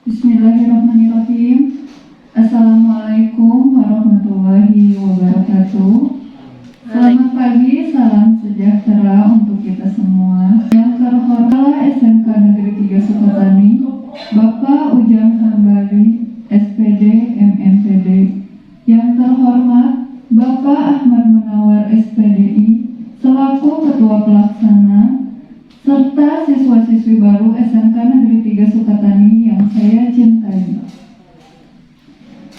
Bismillahirrahmanirrahim. Assalamualaikum warahmatullahi wabarakatuh. Selamat pagi, salam sejahtera untuk kita semua. Yang terhormat SMK Negeri 3 Sukatani, Bapak Ujang Hambali, SPD, MNPD. Yang terhormat Bapak Ahmad Munawar, SPDI, selaku Ketua Pelaksana, serta siswa-siswi baru SMK Negeri 3 Sukatani yang saya cintai.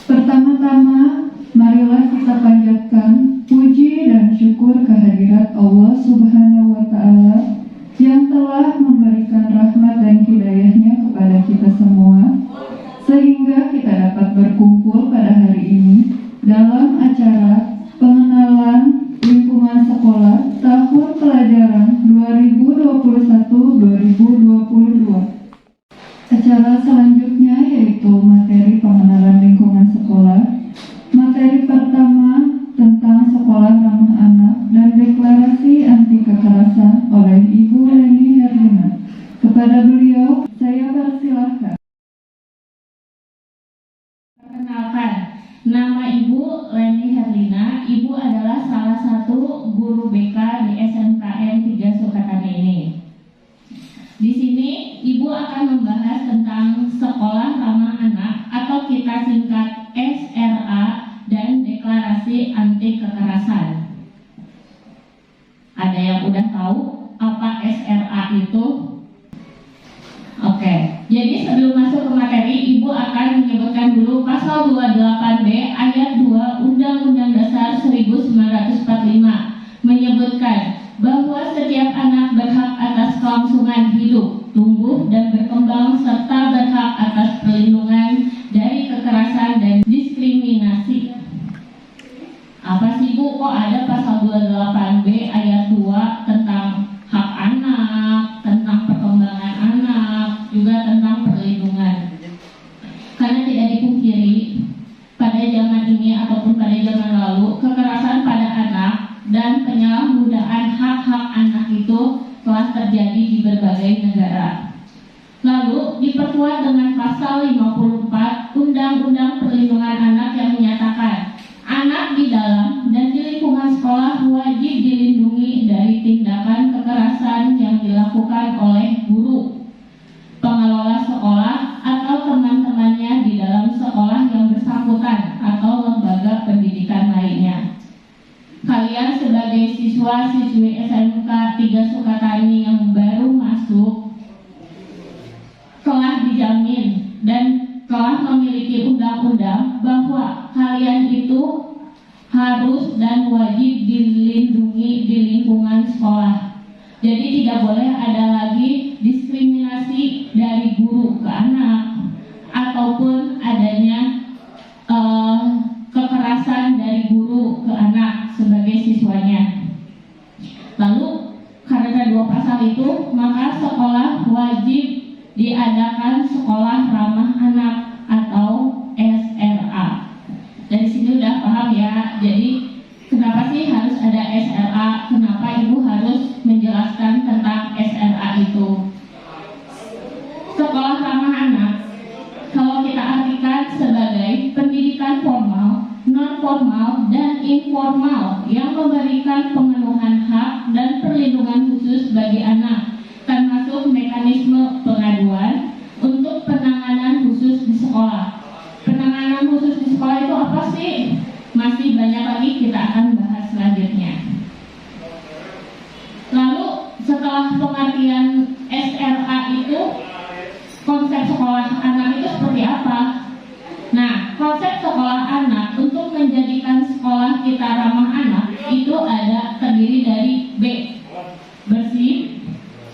Pertama-tama, marilah kita panjatkan puji dan syukur kehadirat Allah Subhanahu wa Ta'ala yang telah memberikan rahmat dan hidayahnya kepada kita semua, sehingga kita dapat berkumpul pada hari ini dalam acara pengenalan lingkungan sekolah tahun pelajaran 2021-2022. Acara selanjutnya yaitu materi pengenalan lingkungan sekolah. Materi pertama tentang sekolah ramah anak dan deklarasi anti kekerasan oleh Ibu Leni Herlina. Kepada beliau, saya persilahkan. Perkenalkan, nama Ibu Leni Herlina. Ibu adalah salah satu guru BK di SMKN 3 Sukatani ini. Di sini Ibu akan membahas tentang sekolah ramah anak atau kita singkat SRA dan deklarasi anti kekerasan. Ada yang udah tahu apa SRA itu? Oke, jadi sebelum masuk ke materi, Ibu akan menyebutkan dulu pasal 28B ayat 2 Undang-Undang Dasar 1945 menyebutkan bahwa setiap anak berhak atas kelangsungan hidup, tumbuh, dan berkembang serta berhak atas perlindungan dari kekerasan dan diskriminasi. Apa sih Bu, kok ada pasal 28B ayat 2 tentang hak anak, tentang perkembangan anak, juga tentang perlindungan? Karena tidak dipungkiri, pada zaman ini ataupun pada zaman lalu, kekerasan pada anak dan penyalahgunaan hak-hak anak itu telah terjadi di berbagai negara. Lalu diperkuat dengan pasal 54 Undang-Undang Perlindungan Anak yang menyatakan anak di dalam dan di lingkungan sekolah wajib dilindungi dari tindakan kekerasan yang dilakukan oleh guru, pengelola sekolah, atau teman-temannya di dalam sekolah yang bersangkutan atau lembaga pendidikan lainnya. Kalian sebagai siswa-siswi SMK 3 Sukatani yang baru masuk telah dijamin dan telah memiliki undang-undang bahwa kalian itu harus dan wajib dilindungi di lingkungan sekolah. Jadi tidak boleh ada lagi diskriminasi dari guru ke anak ataupun adanya kekerasan dari guru ke anak sebagai siswanya. Lalu karena dua pasal itu, maka sekolah wajib diadakan sekolah ramah anak atau SRA. Dari sini udah paham ya. Jadi kenapa sih harus ada SRA? Kenapa Ibu harus menjelaskan tentang SRA itu? Sekolah ramah anak, kalau kita artikan sebagai pendidikan formal, non-formal, dan informal yang memberikan pemenuhan hak dan perlindungan khusus bagi anak, termasuk mekanisme pengaduan untuk penanganan khusus di sekolah. Penanganan khusus di sekolah itu apa sih? Masih banyak lagi, kita akan bahas selanjutnya. Lalu setelah pengertian SRA itu, konsep sekolah anak itu seperti apa? Nah, konsep sekolah anak untuk menjadikan sekolah kita ramah anak itu ada terdiri dari B, bersih,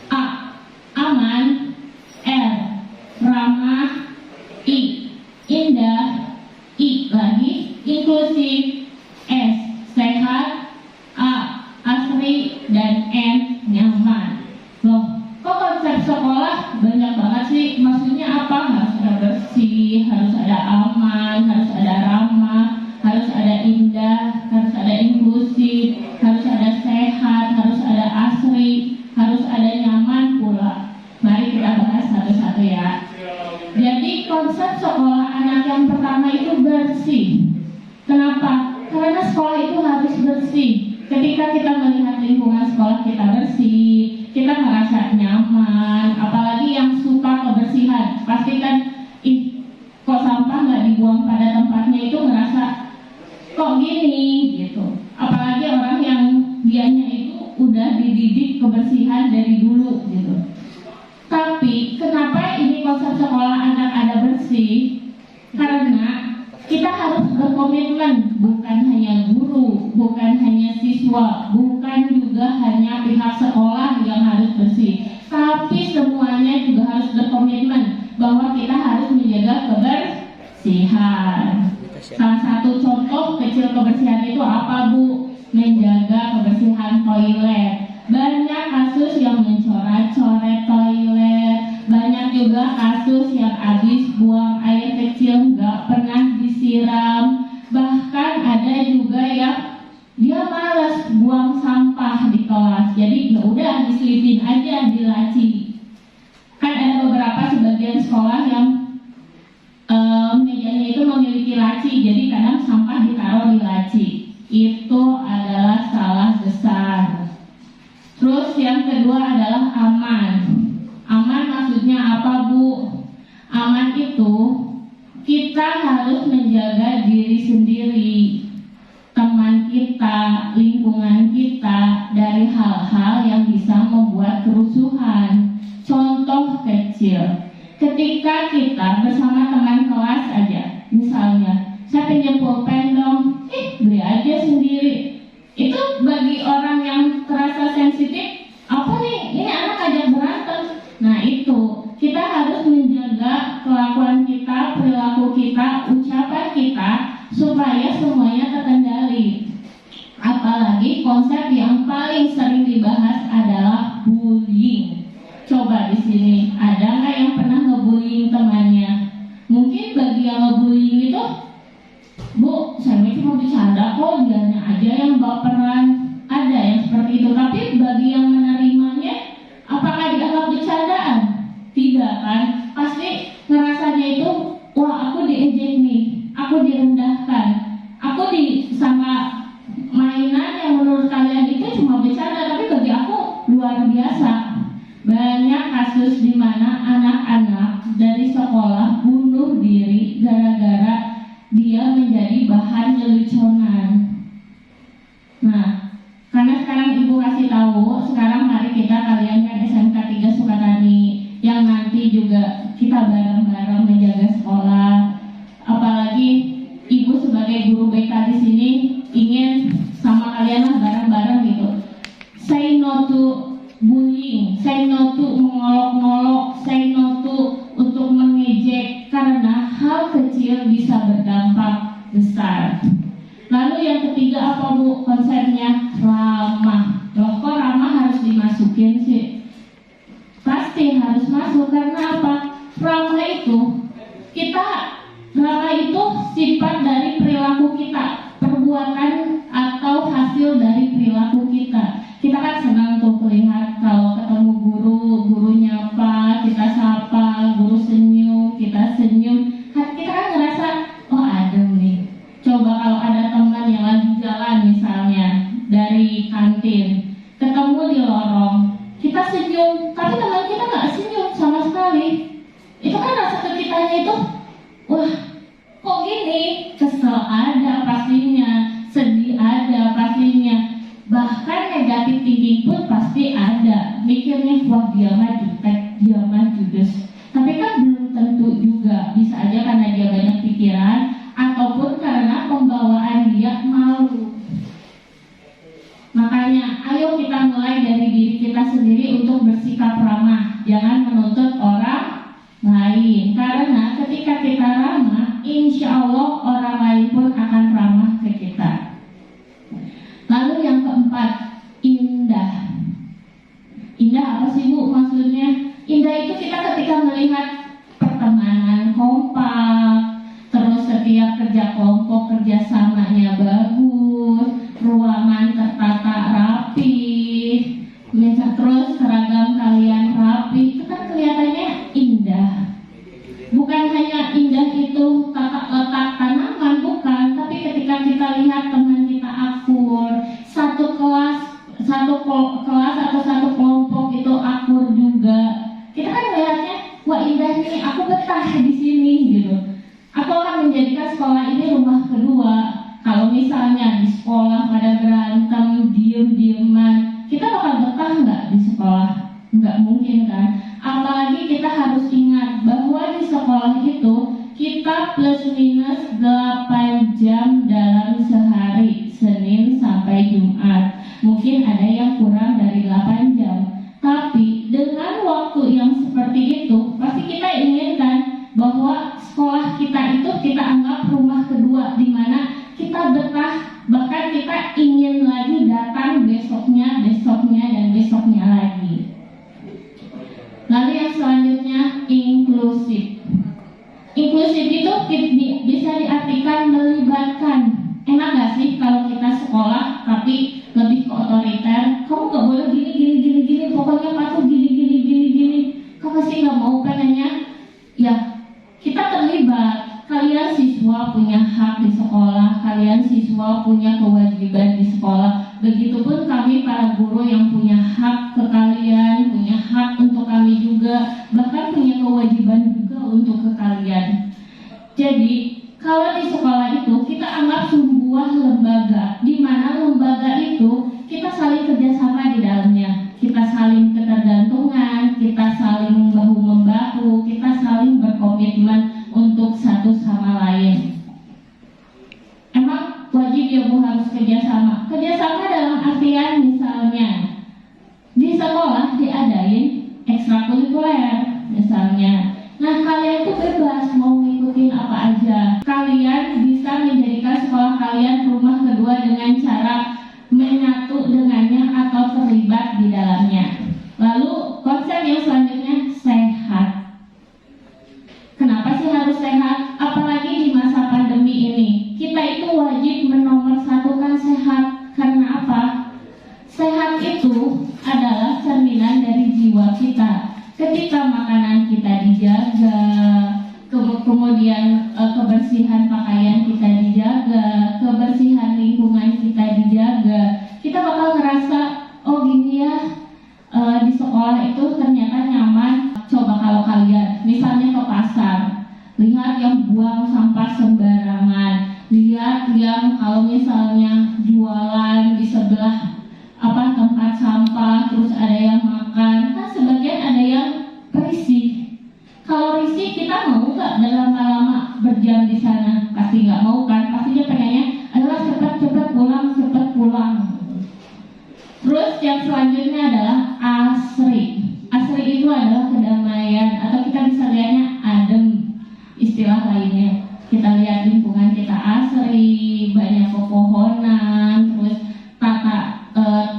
A, aman, R, ramah, I, indah, I lagi, inklusif, S, sehat, A, asri, dan N, nyaman. Loh, kok konsep sekolah banyak banget sih? Maksudnya apa? Harus ada bersih, harus ada aman, harus ada ramah, harus ada indah, harus ada inklusif, harus ada sehat, harus ada asri, harus ada nyaman pula. Mari kita bahas satu-satu ya. Jadi konsep sekolah anak yang pertama itu bersih. Kenapa? Karena sekolah itu harus bersih. Ketika kita melihat lingkungan sekolah kita bersih, kita merasa nyaman. Apalagi yang suka kebersihan, pastikan kok sampah nggak dibuang pada tempatnya itu merasa kok gini gitu. Apalagi orang yang dianya itu udah dididik kebersihan dari dulu gitu. Tapi kenapa ini konsep sekolah anak ada bersih? Karena kita harus berkomitmen, bukan hanya guru, bukan hanya siswa, bukan juga hanya pihak sekolah yang harus bersih, tapi semuanya juga harus berkomitmen bahwa kita harus menjaga kebersihan. Salah satu contoh kecil kebersihan itu apa, Bu? Menjaga kebersihan toilet. Banyak kasus yang mencoret-coret toilet, banyak juga kasus yang habis buang air kecil nggak pernah disiram, bahkan ada juga yang dia malas buang sampah di kelas, jadi ya udah diselipin aja di laci. Kan ada beberapa sebagian sekolah yang mejanya itu memiliki laci, jadi kadang sampah ditaruh di laci. Itu adalah salah besar. Terus yang kedua adalah aman. Aman maksudnya apa, Bu? Aman itu kita harus menjaga diri sendiri, teman kita, lingkungan kita dari hal-hal yang bisa membuat kerusuhan. Contoh kecil, ketika kita bersama teman kelas aja, misalnya saya pinjam pulpen dong, beli aja sendiri. Itu bagi orang yang terasa sensitif, apa nih, ini anak ajak berantem. Nah itu, kita harus menjaga kelakuan kita, perilaku kita, ucapan kita, supaya semuanya terkendali. Apalagi konsep yang paling sering dibahas adalah bullying. Coba di sini, ada nggak yang pernah ngebullying temannya? Mungkin bagi yang ngebullying itu, Bu, saya cuma bercanda kok, dianya aja yang baperan. Ada yang seperti itu, tapi bagi yang menerimanya, apakah dianggap bercandaan? Tidak kan? Pasti ngerasanya itu, wah aku diejek nih, aku direndahkan, aku disangka mainan yang menurut kalian itu cuma bercanda, tapi bagi aku luar biasa. Banyak kasus di mana anak-anak dari sekolah bunuh diri gara-gara dia menjadi bahan leluconan. Nah, karena sekarang Ibu kasih tahu, sekarang mari kita kalian kan SMK 3 Sukatani yang nanti juga kita bareng-bareng menjaga sekolah. Apalagi Ibu sebagai guru BK di sini ingin sama kalian lah bareng-bareng gitu. Say no to bullying, say no to mengolok-ngolok, say no to untuk mengejek, karena hal kecil bisa berdampak besar. Lalu yang ketiga apa, Bu? Konsepnya ramah. Loh, kok ramah harus dimasukin sih? Pasti harus masuk, karena apa? Ramah itu ramah itu sifat dari perilaku kita, perbuatan atau hasil dari perilaku kita. Kita kan senang tuh melihat kalau ketemu guru, guru nyapa, kita sapa, guru senyum, kita senyum. Kita kan ngerasa, oh adem nih. Coba kalau ada teman yang lagi jalan misalnya dari kantin, ketemu di lorong, kita senyum, tapi teman kita nggak senyum sama sekali. Itu kan rasa ke kitanya itu, wah kok gini, kesel ada pastinya, sedih ada pastinya. Bahkan negatif thinking pun pasti ada. Mikirnya, wah dia mah jutek, dia mah judes. Tapi kan belum tentu juga. Bisa aja karena dia banyak pikiran, ataupun karena pembawaan dia malu. Makanya, ayo kita mulai dari diri kita sendiri untuk bersikap ramah. Jangan menuntut orang lain. Karena ketika kita ramah, insya Allah orang lain pun akan ramah ke kita. Lalu yang keempat, indah. Indah apa sih, Bu, maksudnya? Indah itu kita ketika melihat pertemanan kompak, terus setiap kerja kelompok kerjasamanya bagus, ruangan tertata rapi, terus seragam kalian rapi, itu kan kelihatannya indah. Bukan hanya nih, aku betah di sini gitu. Aku akan menjadikan sekolah ini rumah kedua. Kalau misalnya di sekolah pada berantem, diem-dieman, kita bakal betah nggak di sekolah? Nggak mungkin kan? Apalagi kita harus ingat bahwa di sekolah itu kita plus minus 8 jam dalam sehari, Senin sampai Jumat. Mungkin ada yang kurang dari 8 jam. Tapi dengan waktu yang seperti itu, pasti kita inginkan bahwa sekolah kita itu kita anggap rumah kedua, di mana kita betah, bahkan kita ingin lagi datang besoknya, dan besoknya lagi. Lalu yang selanjutnya, inklusif. Inklusif itu bisa diartikan melibatkan. Enak gak sih kalau kita sekolah tapi lebih ke otoriter? Kamu gak boleh gini, pokoknya patuh gini. Kau pasti gak mau pengennya? Ya, kita terlibat. Kalian siswa punya hak di sekolah, kalian siswa punya kewajiban di sekolah. Begitupun kami para guru yang punya hak ke kalian, punya hak untuk kami juga, bahkan punya kewajiban juga untuk ke kalian. Jadi, kalau di sekolah itu kita anggap sebuah lembaga, di mana lembaga itu kita saling kerjasama di dalamnya, kita saling ketergantungan, kita saling bahu-membahu, kita saling berkomitmen untuk satu sama lain. Emang wajib ya Bu harus kerjasama. Kerjasama dalam artian misalnya di sekolah diadain ekstrakurikuler misalnya. Nah, kalian itu bebas mau ngikutin apa aja. Kalian bisa menjadikan sekolah kalian rumah kedua dengan cara menyatu dengannya atau terlibat di dalamnya. Lalu konsep yang selanjutnya, sehat. Kenapa sih harus sehat? Apalagi di masa pandemi ini, kita itu wajib menomorsatukan sehat. Karena apa? Sehat itu adalah cerminan dari jiwa kita. Ketika makanan kita dijaga, kemudian kebersihan pakaian kita dijaga, kebersihan lingkungan kita dijaga, kita bakal ngerasa, oh gini ya, di sekolah itu ternyata nyaman. Coba kalau kalian misalnya ke pasar, lihat yang buang sampah sembarangan, lihat yang kalau misalnya jualan di sebelah tempat sampah, terus ada yang makan, kan sebagian ada yang risih. Kalau risih kita mau nggak dalam lama berjam di sana? Pasti nggak mau kan? Pasti dia pengennya adalah cepat pulang. Terus yang selanjutnya adalah asri. Asri itu adalah kedamaian, atau kita bisa lihatnya adem, istilah lainnya. Kita lihat lingkungan kita asri, banyak pepohonan, terus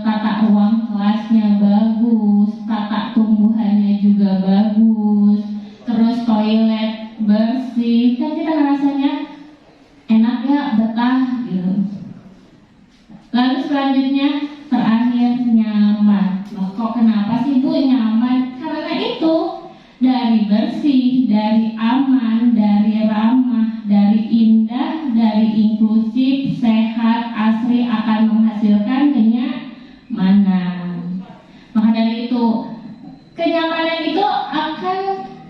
tata ruang kelasnya bagus, tata tumbuhannya juga bagus, terus toilet bersih, kan kita rasanya enak ya, betah gitu. Lalu selanjutnya terakhir nyaman. Loh, kok kenapa sih Bu nyaman? Karena itu dari bersih, dari aman, dari ramah, dari indah, dari inklusif, sehat, asri akan menghasilkan kenyamanan. Maka dari itu, kenyamanan itu akan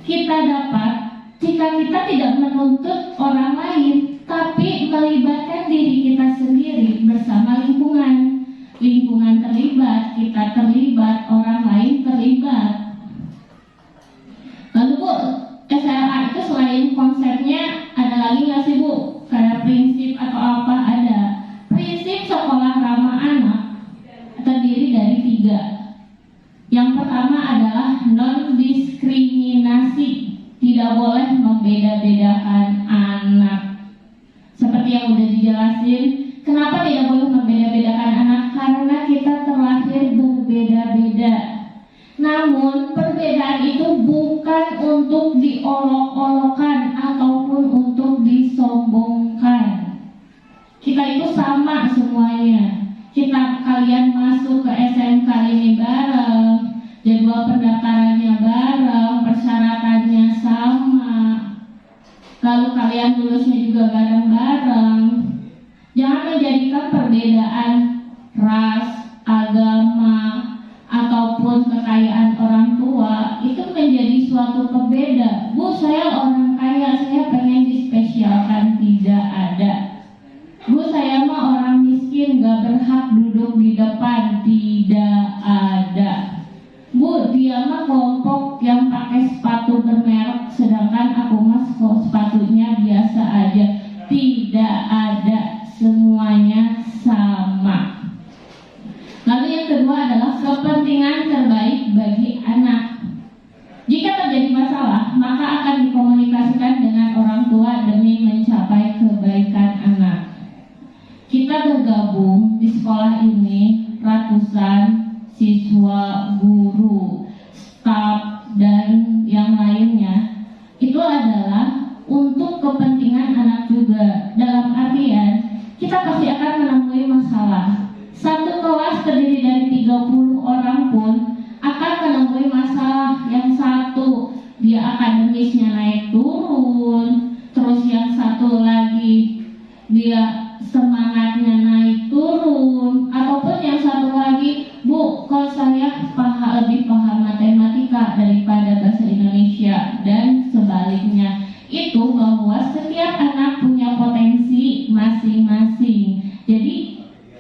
kita dapat jika kita tidak menuntut orang lain, tapi melibatkan diri kita sendiri bersama lingkungan. Lingkungan terlibat, kita terlibat, orang lain terlibat. Lalu Bu, SLA itu selain konsepnya ada lagi nggak sih Bu? Kayak prinsip atau apa? Ada. Prinsip sekolah ramah anak terdiri dari 3. Yang pertama adalah non-diskriminasi. Tidak boleh membeda-bedakan anak. Seperti yang udah dijelasin, kenapa tidak boleh membeda-bedakan anak? Karena kita terlahir berbeda-beda. Namun perbedaan itu bukan untuk diolok-olokkan ataupun untuk disombongkan. Kita itu sama semuanya. Kalian masuk ke SMK ini bareng, jadwal pendaftarannya bareng, persyaratannya sama, lalu kalian lulusnya juga bareng-bareng. Jangan menjadikan perbedaan ras, agama, ataupun kekayaan orang tua itu menjadi suatu pembeda. Bu, yang lainnya itu adalah untuk kepentingan anak juga. Dalam artian kita pasti akan menemui masalah. Satu kelas terdiri dari 30 orang pun akan menemui masalah. Yang satu dia akademisnya naik turun, terus yang satu lagi dia semangatnya naik turun, ataupun yang satu lagi, Bu, kok saya lebih paham matematika daripada bahasa Indonesia, dan sebaliknya. Itu bahwa setiap anak punya potensi masing-masing. Jadi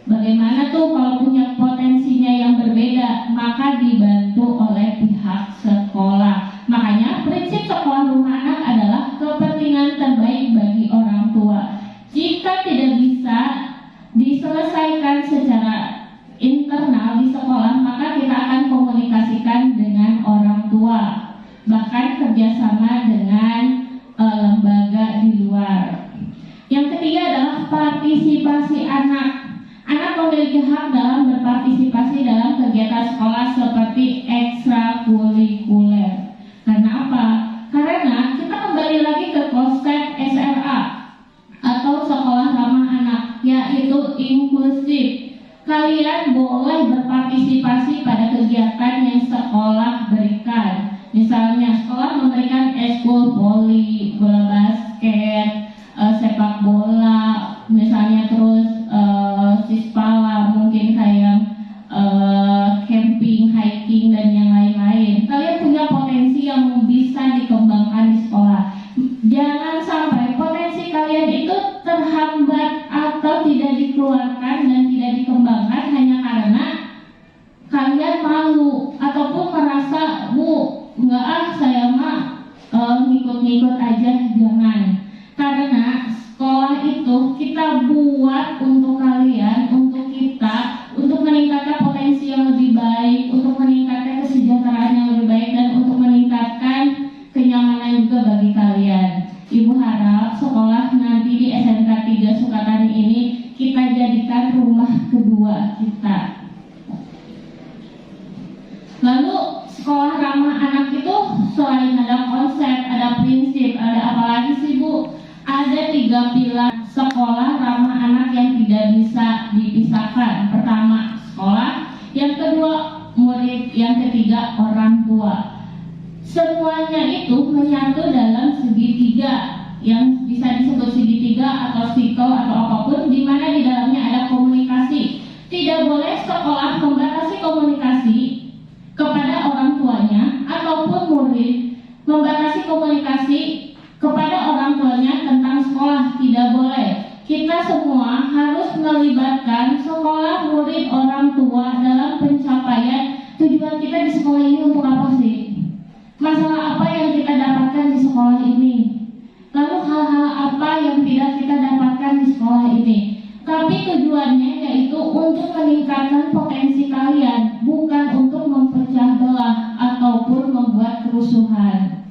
bagaimana tuh kalau punya potensinya yang berbeda, maka dibantu oleh pihak sekolah. Makanya prinsip sekolah rumah anak adalah kepentingan terbaik bagi orang tua. Jika tidak bisa diselesaikan secara internal di sekolah, maka kita akan komunikasikan dengan orang tua, bahkan kerjasama dengan lembaga di luar. Yang ketiga adalah partisipasi anak. Anak memiliki hak dalam berpartisipasi dalam kegiatan sekolah seperti ekstrakurikuler. Karena apa? Karena kita kembali lagi ke konsep SRA atau sekolah ramah anak, yaitu inklusif. Kalian boleh berpartisipasi pada kegiatan yang sekolah berikan. Misalnya sekolah memberikan eskul voli, bola basket, sepak bola, misalnya terus sispala, mungkin kayak camping, hiking, dan yang lain-lain. Kalian punya potensi yang bisa dikembangkan di sekolah. Jangan sampai potensi kalian itu terhambat atau tidak dikeluarkan dan tidak dikembangkan hanya karena kalian malu ataupun merasa, Bu, saya mah ngikut-ngikut aja. Jangan. Karena sekolah itu kita buat untuk kalian, untuk kita, untuk meningkatkan potensi yang lebih baik, untuk meningkatkan kesejahteraan yang lebih baik, dan untuk meningkatkan kenyamanan juga bagi kalian. Ibu harap sekolah nanti di SMK 3 Sukatani ini kita jadikan rumah kedua kita. Lalu sekolah ramah anak itu selain ada konsep, ada prinsip, ada apa lagi sih, Bu? Ada 3 pilar sekolah ramah anak yang tidak bisa dipisahkan. Pertama, sekolah. Yang kedua, murid. Yang ketiga, orang tua. Semuanya itu menyatu dalam segitiga yang bisa disebut segitiga atau sikel atau apapun, di mana di dalamnya ada komunikasi. Tidak boleh sekolah membatasi komunikasi kepada orang tuanya ataupun murid membatasi komunikasi kepada orang tuanya tentang sekolah. Tidak boleh. Kita semua harus melibatkan sekolah, murid, orang tua dalam pencapaian tujuan kita di sekolah ini. Untuk apa sih? Masalah apa yang kita dapatkan di sekolah ini? Lalu hal-hal apa yang tidak kita dapatkan di sekolah ini? Tapi tujuannya yaitu untuk meningkatkan potensi kalian, bukan untuk memecah belah ataupun membuat kerusuhan.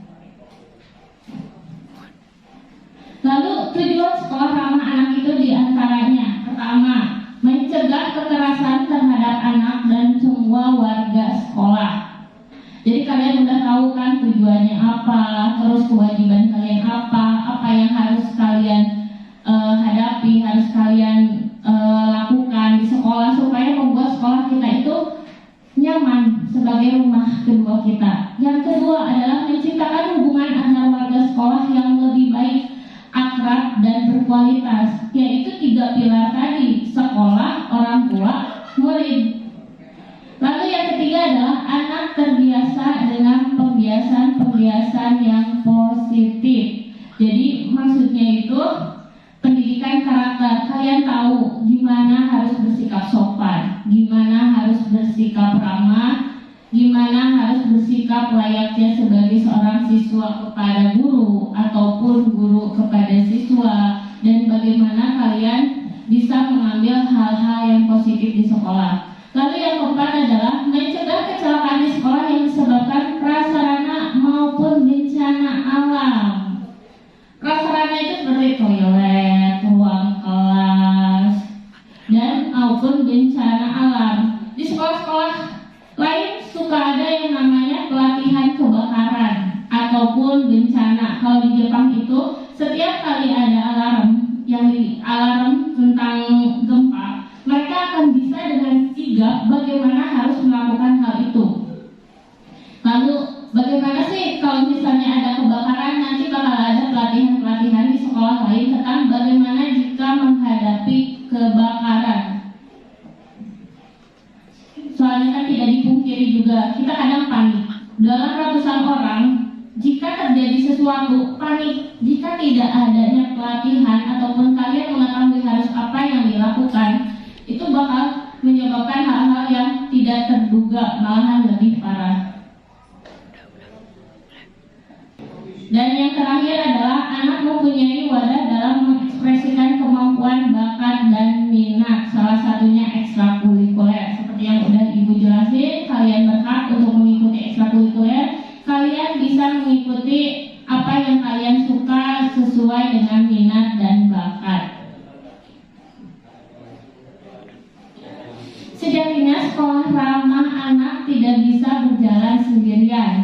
Lalu tujuan sekolah ramah anak itu diantaranya: pertama, mencegah kekerasan terhadap anak dan semua warga sekolah. Jadi kalian udah tahu kan tujuannya apa, terus kewajiban kalian apa yang harus kalian hadapi, harus kalian lakukan di sekolah supaya membuat sekolah kita itu nyaman sebagai rumah kedua kita. Yang kedua adalah menciptakan hubungan antar warga sekolah yang lebih baik, akrab, dan berkualitas, yaitu 3 pilar tadi: sekolah, orang tua, murid. Lalu yang ketiga adalah anak terbiasa dengan pembiasaan yang positif. Jadi maksudnya itu pendidikan karakter. Kalian tahu gimana harus bersikap sopan, gimana harus bersikap ramah, gimana harus bersikap layaknya sebagai seorang siswa kepada guru ataupun guru kepada siswa, dan bagaimana kalian bisa mengambil hal-hal yang positif di sekolah. Lalu yang keempat adalah mencegah kecelakaan di sekolah yang disebabkan prasarana maupun bencana alam. Prasarana itu seperti toilet, ruang kelas, dan maupun bencana alam. Di sekolah-sekolah lain suka ada yang namanya pelatihan kebakaran ataupun bencana. Kalau di Jepang itu setiap kali ada alarm tentang gempa, mereka akan bisa dengan sigap bagaimana harus melakukan hal itu. Lalu bagaimana sih kalau misalnya ada kebakaran, nanti bakal ada pelatihan-pelatihan di sekolah lain tentang bagaimana jika menghadapi kebakaran. Soalnya kan tidak dipungkiri juga, kita kadang panik. Dalam ratusan orang, jika terjadi sesuatu, panik. Jika tidak adanya pelatihan ataupun kalian mengetahui harus apa yang dilakukan, itu bakal menyebabkan hal-hal yang tidak terduga, malahan lebih parah. Dan yang terakhir adalah anak mempunyai wadah dalam mengekspresikan kemampuan, bakat, dan minat. Salah satunya ekstrakurikuler. Seperti yang udah Ibu jelasin, kalian berhak untuk mengikuti ekstrakurikuler. Kalian bisa mengikuti apa yang kalian suka sesuai dengan minat dan bakat. Sejatinya sekolah ramah anak tidak bisa berjalan sendirian.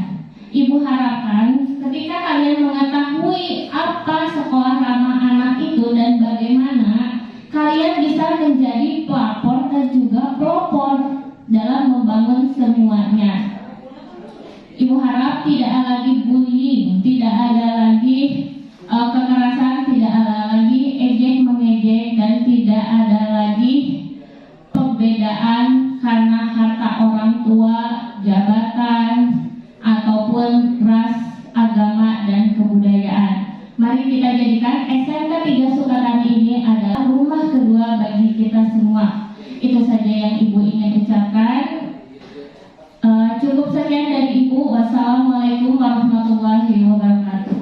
Ibu harapkan ketika kalian mengetahui apa sekolah ramah anak itu dan bagaimana, kalian bisa menjadi pelapor dan juga pelopor dalam membangun semuanya. Ibu harap tidak ada lagi bullying, tidak ada lagi kekerasan, tidak ada lagi ejek mengejek, dan tidak ada lagi perbedaan karena harta orang tua, jabatan, ataupun ras, agama, dan kebudayaan. Mari kita jadikan SMK 3 Sukatani ini adalah rumah kedua bagi kita semua. Itu saja yang Ibu ingin ucapkan. Cukup sekian dari Ibu. Wassalamualaikum warahmatullahi wabarakatuh.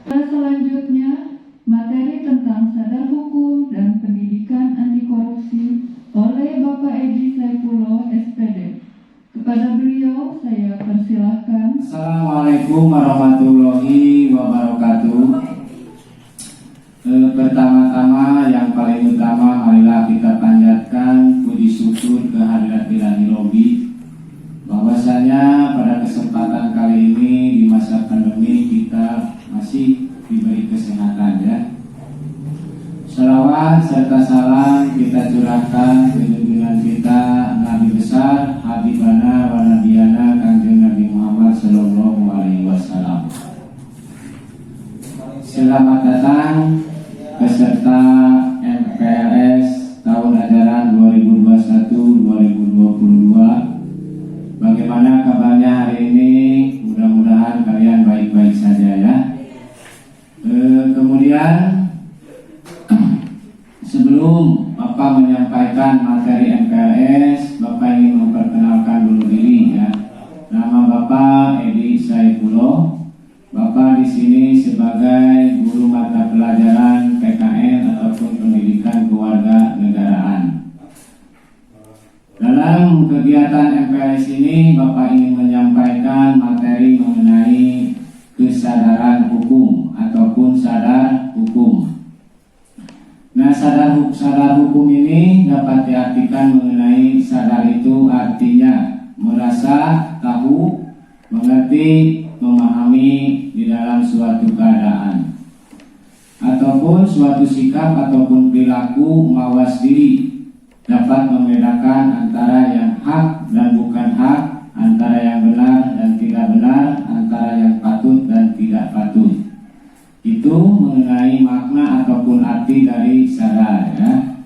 Selanjutnya, materi tentang sadar hukum dan pendidikan anti korupsi oleh Bapak Edi Saifullah, SPD. Kepada beliau saya persilahkan. Assalamualaikum warahmatullahi wabarakatuh. Pertama-tama yang paling utama, marilah kita panjatkan puji syukur kehadirat Ilahi Robi, bahwasanya pada kesempatan kali ini di masa pandemi kita masih diberi kesehatan, ya. Salawat serta salam kita curahkan ke junjungan kita Nabi besar Habibana wa Nabiyana Kanjeng Nabi Muhammad Sallallahu Alaihi Wasallam. Selamat datang peserta MPLS tahun ajaran 2021-2022. Bagaimana kabarnya hari ini? Mudah-mudahan kalian baik-baik saja, ya. Kemudian sebelum Bapak menyampaikan materi MPLS, Bapak ingin memperkenalkan dulu diri, ya. Nama Bapak Edi Saifullah. Bapak di sini sebagai guru mata pelajaran PKN ataupun pendidikan keluarga negaraan. Dalam kegiatan MPLS ini, Bapak ingin menyampaikan materi mengenai kesadaran hukum ataupun sadar hukum. Nah, sadar hukum ini dapat diartikan mengenai sadar itu artinya merasa, tahu, mengerti, memahami di dalam suatu keadaan ataupun suatu sikap ataupun perilaku mawas diri, dapat membedakan antara yang hak dan bukan hak, antara yang benar dan tidak benar, antara yang patut dan tidak patut. Itu mengenai makna ataupun arti dari sadar, ya.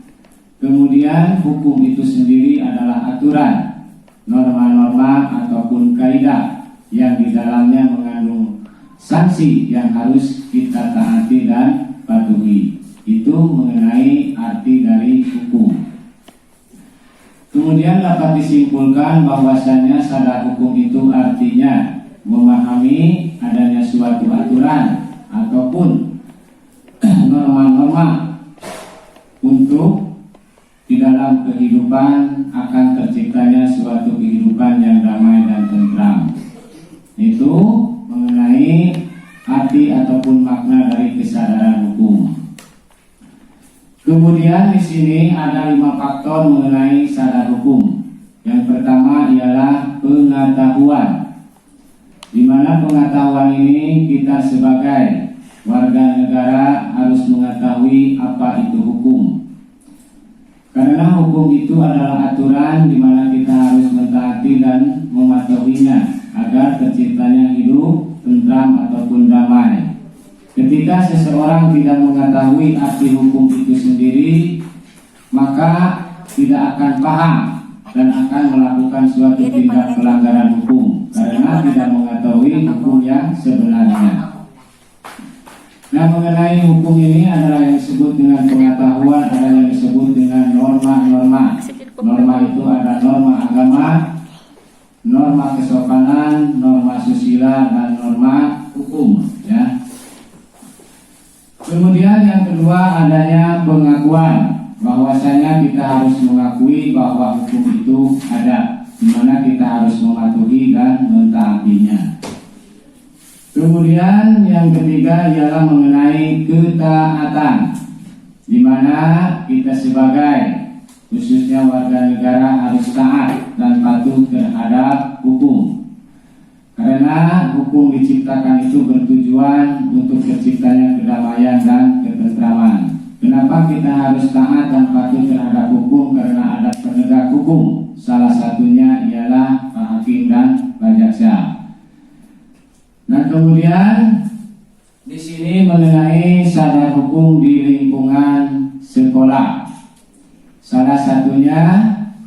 Kemudian hukum itu sendiri adalah aturan, norma-norma ataupun kaidah yang di dalamnya mengandung sanksi yang harus kita taati dan patuhi. Itu mengenai arti dari hukum. Kemudian dapat disimpulkan bahwasanya sadar hukum itu artinya memahami adanya suatu aturan ataupun norma-norma untuk di dalam kehidupan akan terciptanya suatu kehidupan yang damai dan tentram. Itu mengenai arti ataupun makna dari kesadaran hukum. Kemudian di sini ada 5 faktor mengenai sadar hukum. Yang pertama ialah pengetahuan. di mana pengetahuan ini kita sebagai warga negara harus mengetahui apa itu hukum. Karena hukum itu adalah aturan di mana kita harus mentaati dan mematuhinya agar terciptanya hidup tentram ataupun damai. Ketika seseorang tidak mengetahui arti hukum itu sendiri, maka tidak akan paham dan akan melakukan suatu tindak pelanggaran hukum karena tidak mengetahui hukum yang sebenarnya. Nah, mengenai hukum ini adalah yang disebut dengan pengetahuan, ada yang disebut dengan norma-norma. Norma itu ada norma agama, norma kesopanan, norma susila, dan norma hukum. Ya. Kemudian yang kedua adanya pengakuan, bahwasanya kita harus mengakui bahwa hukum itu ada, di mana kita harus mematuhi dan mentaatinya. Kemudian yang ketiga ialah mengenai ketaatan, di mana kita sebagai khususnya warga negara harus taat dan patuh terhadap hukum. Karena hukum diciptakan itu bertujuan untuk terciptanya kedamaian dan ketentraman. Kenapa kita harus taat dan patuh terhadap hukum? Karena ada penegak hukum. Salah satunya ialah Pak Hakim dan Pak Jaksa. Nah, kemudian di sini mengenai sadar hukum di lingkungan sekolah. Salah satunya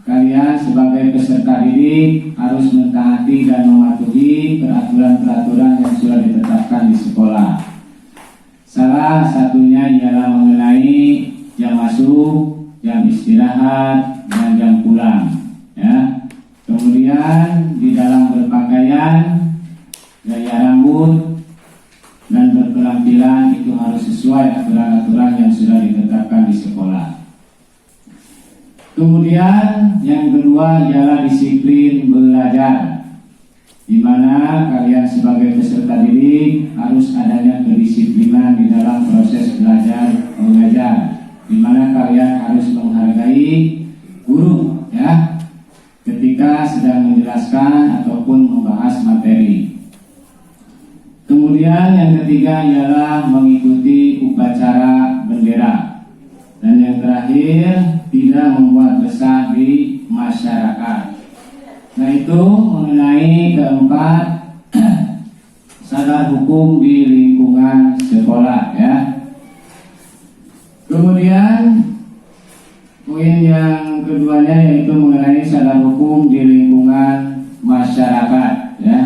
kalian sebagai peserta didik harus mentaati dan mematuhi peraturan-peraturan yang sudah ditetapkan di sekolah. Salah satunya ialah mengenai jam masuk, jam istirahat, dan jam pulang. Ya. Kemudian di dalam berpakaian, gaya rambut, dan berpenampilan itu harus sesuai aturan-aturan yang sudah ditetapkan di sekolah. Kemudian yang kedua ialah disiplin belajar, di mana kalian sebagai peserta didik harus adanya kedisiplinan di dalam proses belajar mengajar, di mana kalian harus menghargai guru, ya, ketika sedang menjelaskan ataupun membahas materi. Kemudian yang ketiga ialah mengikuti upacara bendera. Dan yang terakhir, tidak membuat resah di masyarakat. Nah, itu mengenai keempat sadar hukum di lingkungan sekolah, ya. Kemudian poin yang keduanya yaitu mengenai sadar hukum di lingkungan masyarakat, ya.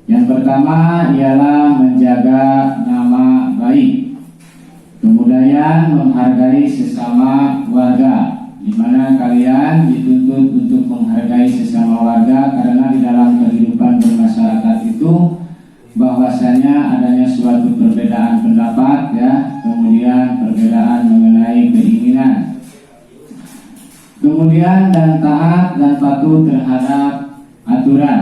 Yang pertama ialah menjaga nama baik. Kemudian menghargai sesama warga, di mana kalian dituntut untuk menghargai sesama warga karena di dalam kehidupan bermasyarakat itu bahwasanya adanya suatu perbedaan pendapat, ya, kemudian perbedaan mengenai keinginan. Kemudian dan taat dan patuh terhadap aturan,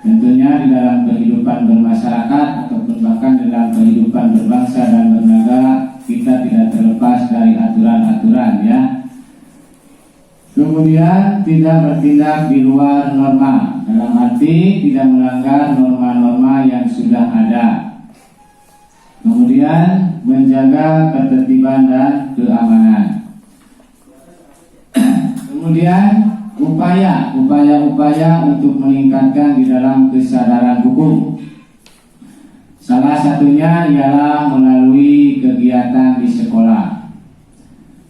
tentunya di dalam kehidupan bermasyarakat ataupun bahkan di dalam kehidupan berbangsa dan bernegara kita tidak terlepas dari aturan-aturan, ya. Kemudian tidak bertindak di luar norma, dalam arti tidak melanggar norma-norma yang sudah ada. Kemudian menjaga ketertiban dan keamanan. Kemudian upaya-upaya untuk meningkatkan di dalam kesadaran hukum. Salah satunya ialah melalui kegiatan di sekolah.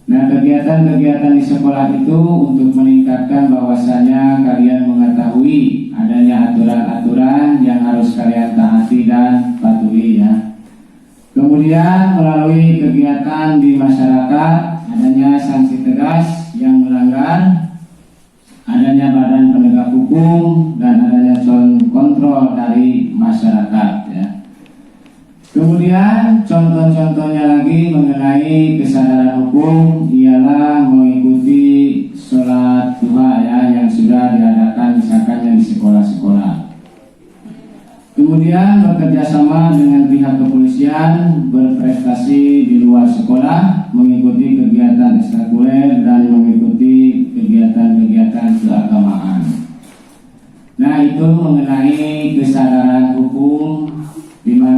Nah, kegiatan-kegiatan di sekolah itu untuk meningkatkan bahwasanya kalian mengetahui adanya aturan-aturan yang harus kalian taati dan patuhi, ya. Kemudian melalui kegiatan di masyarakat adanya sanksi tegas yang melanggar, adanya badan penegak hukum dan adanya kontrol dari masyarakat, ya. Kemudian contoh-contohnya lagi mengenai kesadaran hukum ialah mengikuti sholat duha, ya, yang sudah diadakan misalkan di sekolah-sekolah. Kemudian bekerja sama dengan pihak kepolisian, berprestasi di luar sekolah, mengikuti kegiatan ekstrakurikuler dan mengikuti kegiatan-kegiatan keagamaan. Nah, itu mengenai kesadaran hukum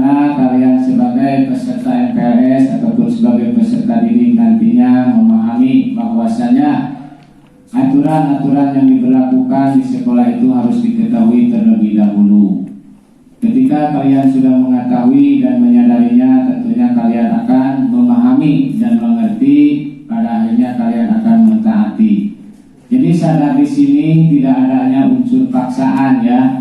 dimana kalian sebagai peserta MPLS ataupun sebagai peserta didik nantinya memahami bahwasanya aturan-aturan yang diberlakukan di sekolah itu harus diketahui terlebih dahulu. Ketika kalian sudah mengetahui dan menyadarinya, tentunya kalian akan memahami dan mengerti, pada akhirnya kalian akan mentaati. Jadi sadar di sini tidak adanya unsur paksaan ya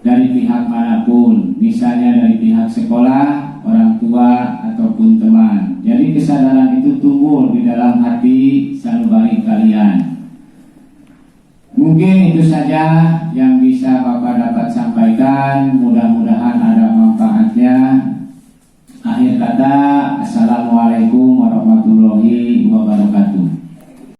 dari pihak manapun, misalnya dari pihak sekolah, orang tua ataupun teman. Jadi kesadaran itu tumbuh di dalam hati sanubari kalian. Mungkin itu saja yang bisa Bapak dapat sampaikan. Mudah-mudahan ada manfaatnya. Akhir kata, Assalamualaikum warahmatullahi wabarakatuh.